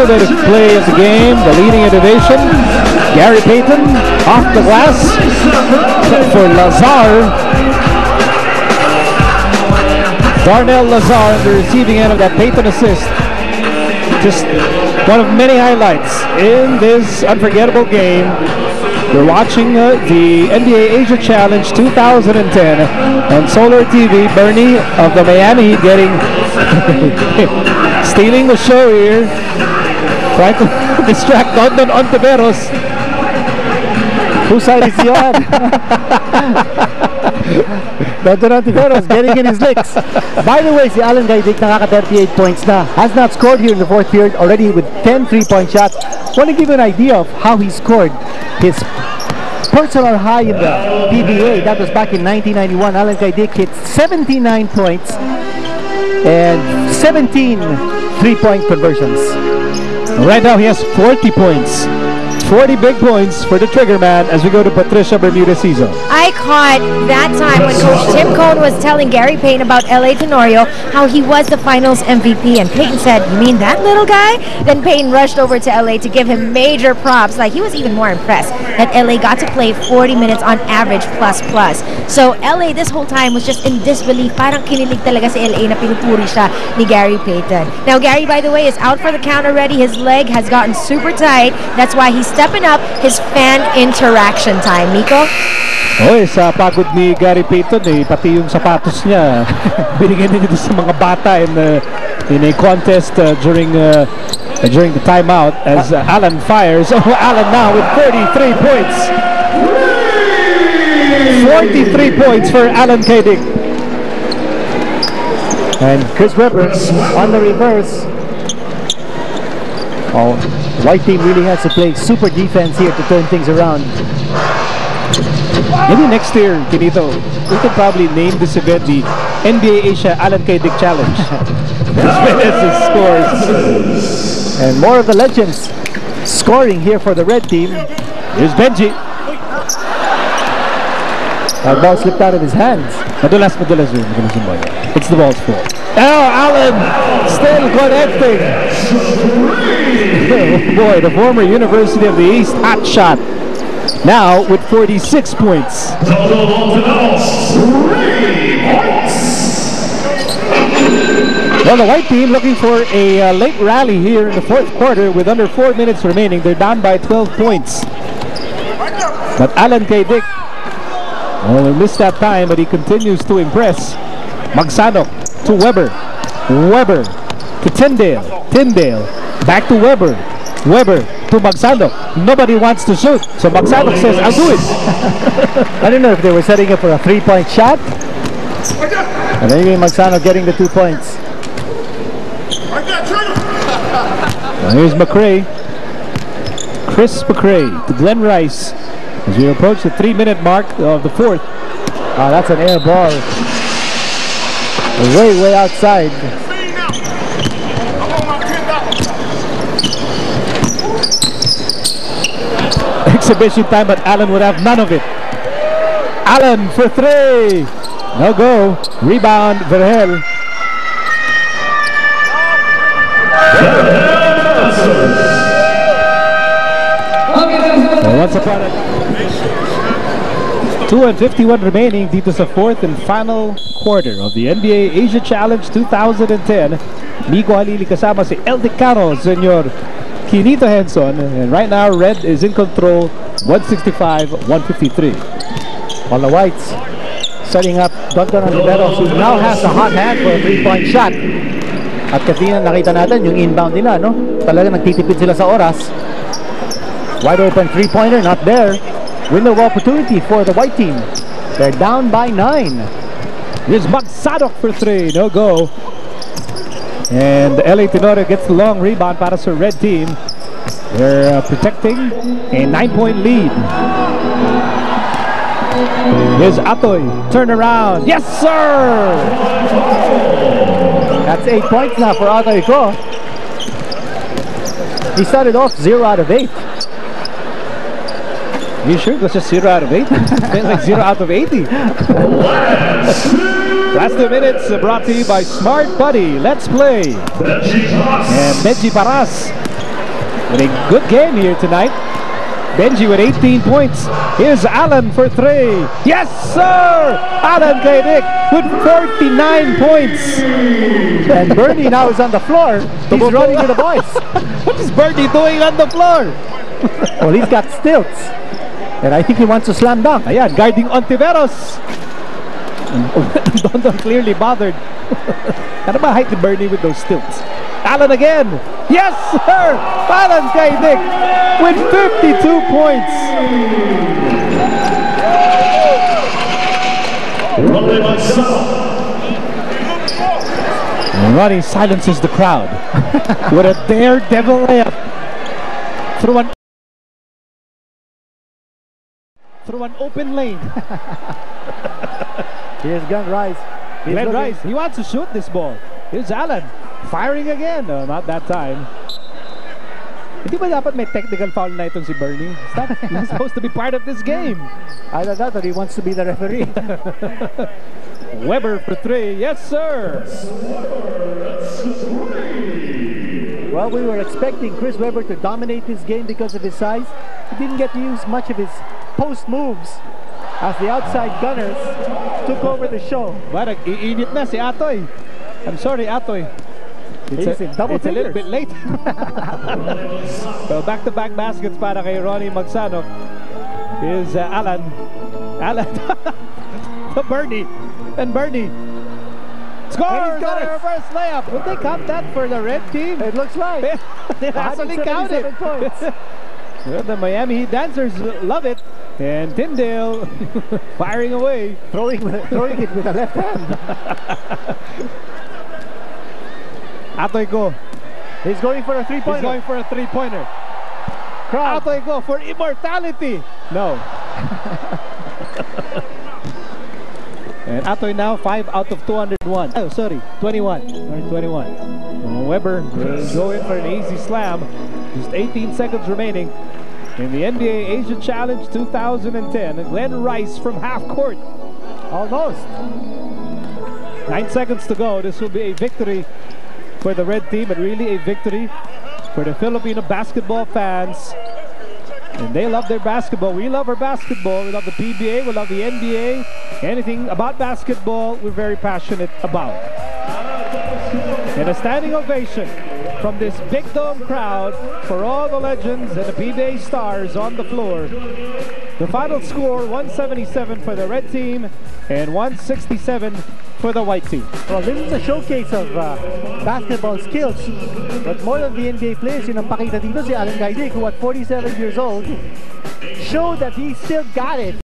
innovative play of the game, the leading innovation. Gary Payton off the glass for Lazar. Darnell Lazar on the receiving end of that Payton assist. Just one of many highlights in this unforgettable game. You're watching the NBA Asia Challenge 2010 on Solar TV. Bernie of the Miami Heat getting stealing the show here, trying to distract London Ontiveros. Whose side is he on? London Ontiveros getting in his licks. By the way, si Alan Gaidic nakaka-38 points na. Has not scored here in the fourth period, already with 10 3-point shots. Want to give you an idea of how he scored his personal high in the PBA. That was back in 1991. Alan Gaidic hit 79 points and 17 3-point conversions. Right now he has 40 points. 40 big points for the trigger man as we go to Patricia Bermudez-Cizo. I caught that time when Coach Tim Cohn was telling Gary Payton about LA Tenorio, how he was the finals MVP, and Payton said, "You mean that little guy?" Then Payton rushed over to LA to give him major props. Like, he was even more impressed that LA got to play 40 minutes on average plus. So LA this whole time was just in disbelief. Parang kinilig talaga si LA na pinupuri siya ni Gary Payton. Now Gary, by the way, is out for the count already. His leg has gotten super tight. That's why he's stepping up his fan interaction time. Nico? Oy, sa pagod ni Gary Payton, pati yung sapatos niya binigyan niya sa mga bata in a contest during the timeout as Alan fires. Oh, Alan now with 33 points. 43 points for Alan Gaidic. And Chris Webber on the reverse. Oh, white team really has to play super defense here to turn things around. Maybe next year, Kinito, we could probably name this event the NBA Asia Alan Gaidic Challenge. As scores. And more of the legends scoring here for the red team. Here's Benji. That ball slipped out of his hands. Madulas yung ball. It's the ball's fault. Oh, Allen still connecting. Oh boy, the former University of the East hot shot. Now with 46 points. Well, the white team looking for a late rally here in the fourth quarter with under 4 minutes remaining. They're down by 12 points. But Alan Gaidic, well, he missed that time, but he continues to impress. Magsanok to Weber. Weber to Tyndale. Tyndale back to Weber. Weber to Magsanok. Nobody wants to shoot, so Magsanok says, "I'll do it." I don't know if they were setting up for a 3-point shot. And maybe Magsanok getting the 2 points. Well, here's McRae. Chris McRae to Glenn Rice as we approach the 3-minute mark of the fourth. Oh, that's an air ball. Way outside. Exhibition time, but Allen would have none of it. Allen for three. No go. Rebound, Verhel. Once upon a 2:51 remaining dito sa fourth and final quarter of the NBA Asia Challenge 2010. Miko Halili kasama si El Decano, Senyor Kinito Henson, and right now Red is in control, 165-153. On the Whites setting up London Ontiveros, who now has a hot hand for a 3-point shot. At kanina nakita natin yung inbound nila, no? Talaga nagtitipid sila sa oras. Wide open 3-pointer, not there. Window of opportunity for the white team. They're down by 9. Here's Magsanok for three, no go. And LA Tenorio gets the long rebound para sa red team. They're protecting a 9-point lead. Here's Atoy, turn around. Yes, sir! That's 8 points now for Atoy Ko. He started off 0 out of 8. You sure it was just 0 out of 8? It's like 0 out of 80. Last 2 minutes brought to you by Smart Buddy. Let's play. And Benji Paras with a good game here tonight. Benji with 18 points. Here's Alan for 3. Yes, sir! Alan Kaidik with 49 points. And Bernie now is on the floor. He's running with the boys. What is Bernie doing on the floor? Well, he's got stilts. And I think he wants to slam dunk. Ayan, guarding Ontiveros. Dondon clearly bothered. Ano ba height ni Bernie with those stilts? Alan again. Yes, sir! Alan Kaidik with 52 points. And Ronnie silences the crowd with a daredevil layup through an open lane. Here's Glenn Rice. Glenn Rice, he wants to shoot this ball. Here's Alan, firing again. No, not that time. Hindi ba dapat may technical foul na itong si Bernie? He's supposed to be part of this game. I don't know that he wants to be the referee. Weber for 3. Yes, sir. Well, we were expecting Chris Weber to dominate this game because of his size. He didn't get to use much of his post moves as the outside gunners took over the show. But iinit na si Atoy. I'm sorry, Atoy. It's a little bit late. So back-to-back baskets para kay Ronnie Magsanok. Here's Alan. Alan to Bernie. And Bernie scores on a reverse layup. Would they count that for the red team? It looks like. They actually counted. Well, the Miami Heat dancers love it. And Tyndale firing away. Throwing it with the left hand. Atoy Go. He's going for a three-pointer. He's going for a three-pointer. Atoy Go for immortality. No. And Atoy now 5 out of 201. Oh, sorry, 21. 21. Weber will go in for an easy slam. Just 18 seconds remaining in the NBA Asia Challenge 2010. Glenn Rice from half court. Almost. 9 seconds to go. This will be a victory for the red team, but really a victory for the Filipino basketball fans. And they love their basketball. We love our basketball. We love the PBA. We love the NBA. Anything about basketball, we're very passionate about. And a standing ovation from this big dome crowd for all the legends and the PBA stars on the floor. The final score, 177 for the red team and 167 for the white team. Well, this is a showcase of basketball skills. But more than the NBA players, yung pakita dito si Alan Kaidik, who at 47 years old, showed that he still got it